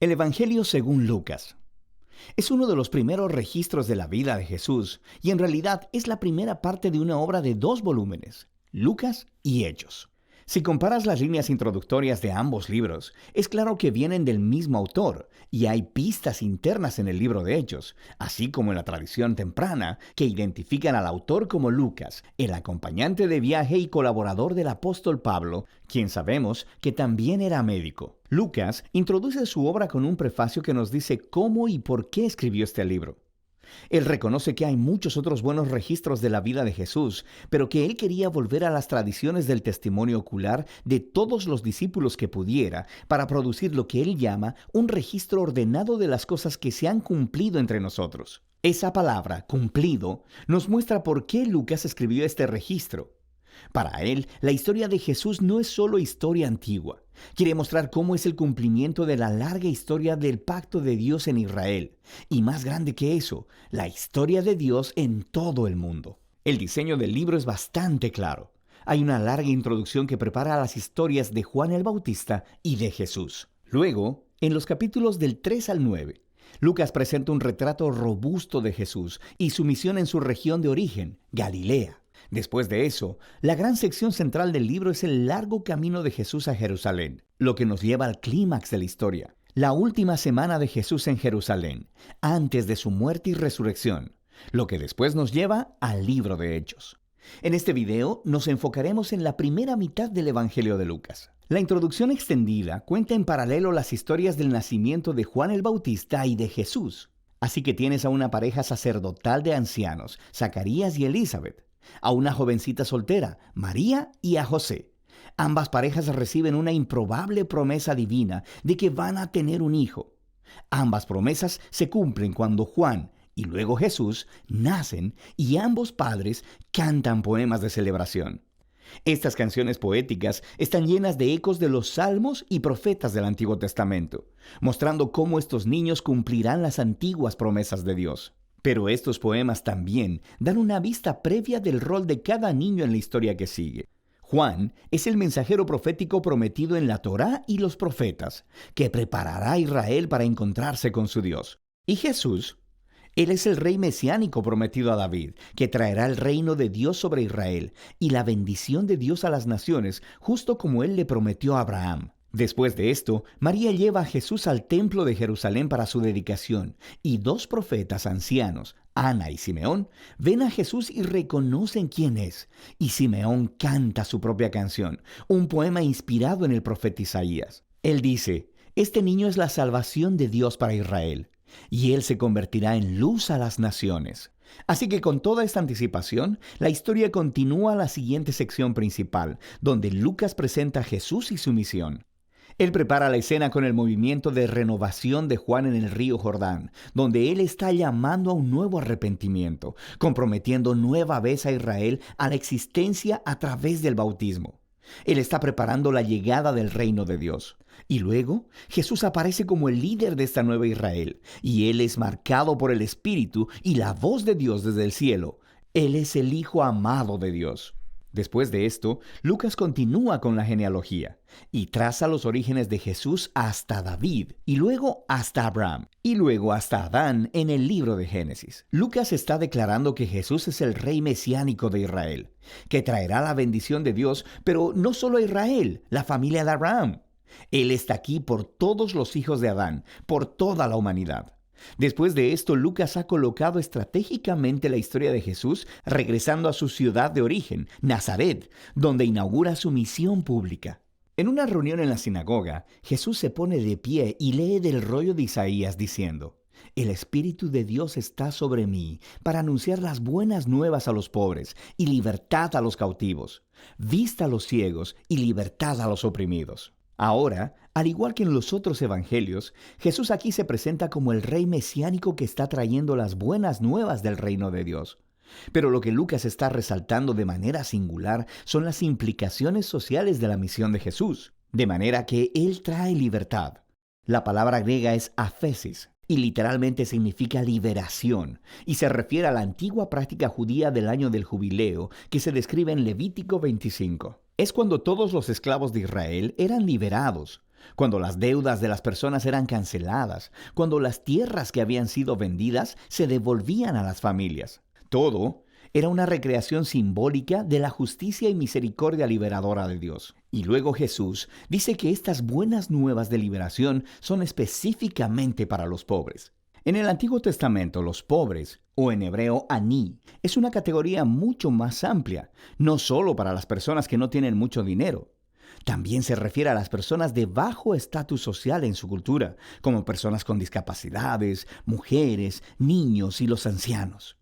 El Evangelio según Lucas. Es uno de los primeros registros de la vida de Jesús y en realidad es la primera parte de una obra de 2 volúmenes, Lucas y Hechos. Si comparas las líneas introductorias de ambos libros, es claro que vienen del mismo autor y hay pistas internas en el libro de Hechos, así como en la tradición temprana, que identifican al autor como Lucas, el acompañante de viaje y colaborador del apóstol Pablo, quien sabemos que también era médico. Lucas introduce su obra con un prefacio que nos dice cómo y por qué escribió este libro. Él reconoce que hay muchos otros buenos registros de la vida de Jesús, pero que él quería volver a las tradiciones del testimonio ocular de todos los discípulos que pudiera para producir lo que él llama un registro ordenado de las cosas que se han cumplido entre nosotros. Esa palabra, cumplido, nos muestra por qué Lucas escribió este registro. Para él, la historia de Jesús no es solo historia antigua. Quiere mostrar cómo es el cumplimiento de la larga historia del pacto de Dios en Israel. Y más grande que eso, la historia de Dios en todo el mundo. El diseño del libro es bastante claro. Hay una larga introducción que prepara las historias de Juan el Bautista y de Jesús. Luego, en los capítulos del 3 al 9, Lucas presenta un retrato robusto de Jesús y su misión en su región de origen, Galilea. Después de eso, la gran sección central del libro es el largo camino de Jesús a Jerusalén, lo que nos lleva al clímax de la historia, la última semana de Jesús en Jerusalén, antes de su muerte y resurrección, lo que después nos lleva al libro de Hechos. En este video nos enfocaremos en la primera mitad del Evangelio de Lucas. La introducción extendida cuenta en paralelo las historias del nacimiento de Juan el Bautista y de Jesús. Así que tienes a una pareja sacerdotal de ancianos, Zacarías y Elizabeth, a una jovencita soltera, María, y a José. Ambas parejas reciben una improbable promesa divina de que van a tener un hijo. Ambas promesas se cumplen cuando Juan y luego Jesús nacen y ambos padres cantan poemas de celebración. Estas canciones poéticas están llenas de ecos de los salmos y profetas del Antiguo Testamento, mostrando cómo estos niños cumplirán las antiguas promesas de Dios. Pero estos poemas también dan una vista previa del rol de cada niño en la historia que sigue. Juan es el mensajero profético prometido en la Torá y los profetas, que preparará a Israel para encontrarse con su Dios. Y Jesús, él es el rey mesiánico prometido a David, que traerá el reino de Dios sobre Israel y la bendición de Dios a las naciones, justo como él le prometió a Abraham. Después de esto, María lleva a Jesús al templo de Jerusalén para su dedicación, y 2 profetas ancianos, Ana y Simeón, ven a Jesús y reconocen quién es, y Simeón canta su propia canción, un poema inspirado en el profeta Isaías. Él dice: «Este niño es la salvación de Dios para Israel, y él se convertirá en luz a las naciones». Así que con toda esta anticipación, la historia continúa a la siguiente sección principal, donde Lucas presenta a Jesús y su misión. Él prepara la escena con el movimiento de renovación de Juan en el río Jordán, donde él está llamando a un nuevo arrepentimiento, comprometiendo nueva vez a Israel a la existencia a través del bautismo. Él está preparando la llegada del reino de Dios. Y luego, Jesús aparece como el líder de esta nueva Israel, y él es marcado por el Espíritu y la voz de Dios desde el cielo. Él es el Hijo amado de Dios. Después de esto, Lucas continúa con la genealogía y traza los orígenes de Jesús hasta David, y luego hasta Abraham, y luego hasta Adán en el libro de Génesis. Lucas está declarando que Jesús es el rey mesiánico de Israel, que traerá la bendición de Dios, pero no solo a Israel, la familia de Abraham. Él está aquí por todos los hijos de Adán, por toda la humanidad. Después de esto, Lucas ha colocado estratégicamente la historia de Jesús regresando a su ciudad de origen, Nazaret, donde inaugura su misión pública. En una reunión en la sinagoga, Jesús se pone de pie y lee del rollo de Isaías diciendo: «El Espíritu de Dios está sobre mí para anunciar las buenas nuevas a los pobres y libertad a los cautivos, vista a los ciegos y libertad a los oprimidos». Ahora, al igual que en los otros evangelios, Jesús aquí se presenta como el rey mesiánico que está trayendo las buenas nuevas del reino de Dios. Pero lo que Lucas está resaltando de manera singular son las implicaciones sociales de la misión de Jesús, de manera que él trae libertad. La palabra griega es aphesis, y literalmente significa liberación, y se refiere a la antigua práctica judía del año del jubileo que se describe en Levítico 25. Es cuando todos los esclavos de Israel eran liberados, cuando las deudas de las personas eran canceladas, cuando las tierras que habían sido vendidas se devolvían a las familias. Todo era una recreación simbólica de la justicia y misericordia liberadora de Dios. Y luego Jesús dice que estas buenas nuevas de liberación son específicamente para los pobres. En el Antiguo Testamento, los pobres, o en hebreo aní, es una categoría mucho más amplia, no solo para las personas que no tienen mucho dinero. También se refiere a las personas de bajo estatus social en su cultura, como personas con discapacidades, mujeres, niños y los ancianos.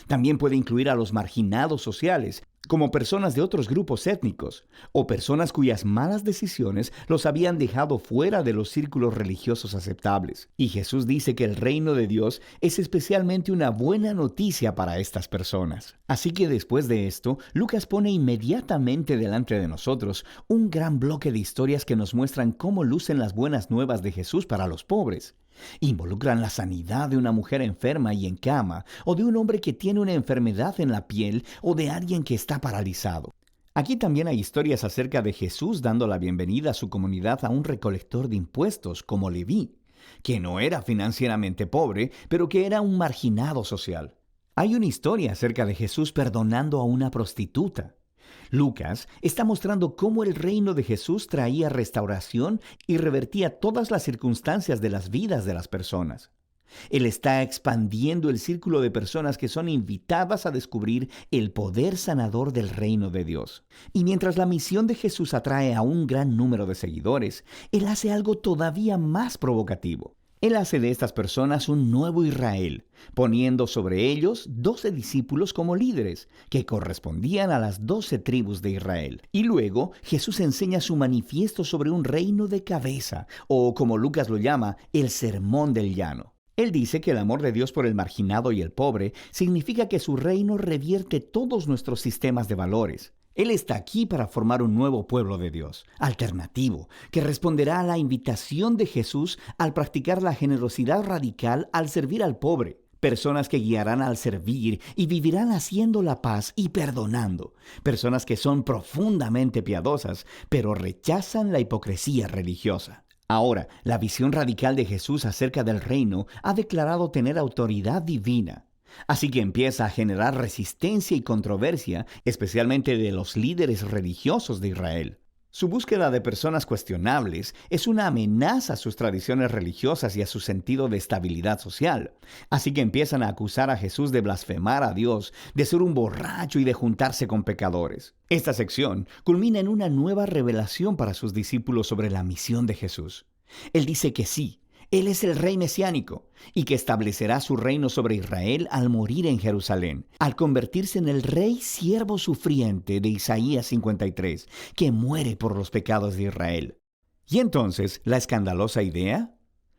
También puede incluir a los marginados sociales, como personas de otros grupos étnicos, o personas cuyas malas decisiones los habían dejado fuera de los círculos religiosos aceptables. Y Jesús dice que el reino de Dios es especialmente una buena noticia para estas personas. Así que después de esto, Lucas pone inmediatamente delante de nosotros un gran bloque de historias que nos muestran cómo lucen las buenas nuevas de Jesús para los pobres. Involucran la sanidad de una mujer enferma y en cama, o de un hombre que tiene una enfermedad en la piel, o de alguien que está paralizado. Aquí también hay historias acerca de Jesús dando la bienvenida a su comunidad a un recolector de impuestos como Leví, que no era financieramente pobre, pero que era un marginado social. Hay una historia acerca de Jesús perdonando a una prostituta. Lucas está mostrando cómo el reino de Jesús traía restauración y revertía todas las circunstancias de las vidas de las personas. Él está expandiendo el círculo de personas que son invitadas a descubrir el poder sanador del reino de Dios. Y mientras la misión de Jesús atrae a un gran número de seguidores, Él hace algo todavía más provocativo. Él hace de estas personas un nuevo Israel, poniendo sobre ellos 12 discípulos como líderes, que correspondían a las 12 tribus de Israel. Y luego Jesús enseña su manifiesto sobre un reino de cabeza, o como Lucas lo llama, el sermón del llano. Él dice que el amor de Dios por el marginado y el pobre significa que su reino revierte todos nuestros sistemas de valores. Él está aquí para formar un nuevo pueblo de Dios, alternativo, que responderá a la invitación de Jesús al practicar la generosidad radical al servir al pobre. Personas que guiarán al servir y vivirán haciendo la paz y perdonando. Personas que son profundamente piadosas, pero rechazan la hipocresía religiosa. Ahora, la visión radical de Jesús acerca del reino ha declarado tener autoridad divina. Así que empieza a generar resistencia y controversia, especialmente de los líderes religiosos de Israel. Su búsqueda de personas cuestionables es una amenaza a sus tradiciones religiosas y a su sentido de estabilidad social. Así que empiezan a acusar a Jesús de blasfemar a Dios, de ser un borracho y de juntarse con pecadores. Esta sección culmina en una nueva revelación para sus discípulos sobre la misión de Jesús. Él dice que sí, Él es el rey mesiánico y que establecerá su reino sobre Israel al morir en Jerusalén, al convertirse en el rey siervo sufriente de Isaías 53, que muere por los pecados de Israel. Y entonces, ¿la escandalosa idea?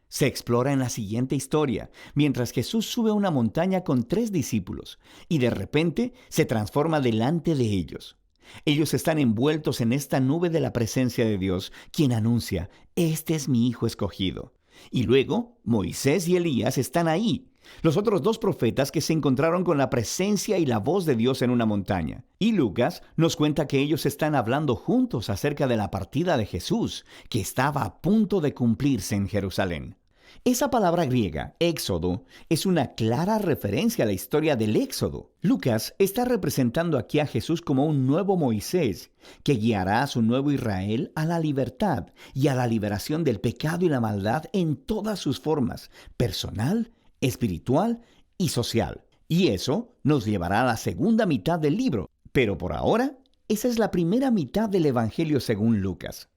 Se explora en la siguiente historia, mientras Jesús sube a una montaña con 3 discípulos y de repente se transforma delante de ellos. Ellos están envueltos en esta nube de la presencia de Dios, quien anuncia, «Este es mi Hijo escogido». Y luego, Moisés y Elías están ahí, los otros 2 profetas que se encontraron con la presencia y la voz de Dios en una montaña. Y Lucas nos cuenta que ellos están hablando juntos acerca de la partida de Jesús, que estaba a punto de cumplirse en Jerusalén. Esa palabra griega, éxodo, es una clara referencia a la historia del éxodo. Lucas está representando aquí a Jesús como un nuevo Moisés, que guiará a su nuevo Israel a la libertad y a la liberación del pecado y la maldad en todas sus formas, personal, espiritual y social. Y eso nos llevará a la segunda mitad del libro. Pero por ahora, esa es la primera mitad del Evangelio según Lucas.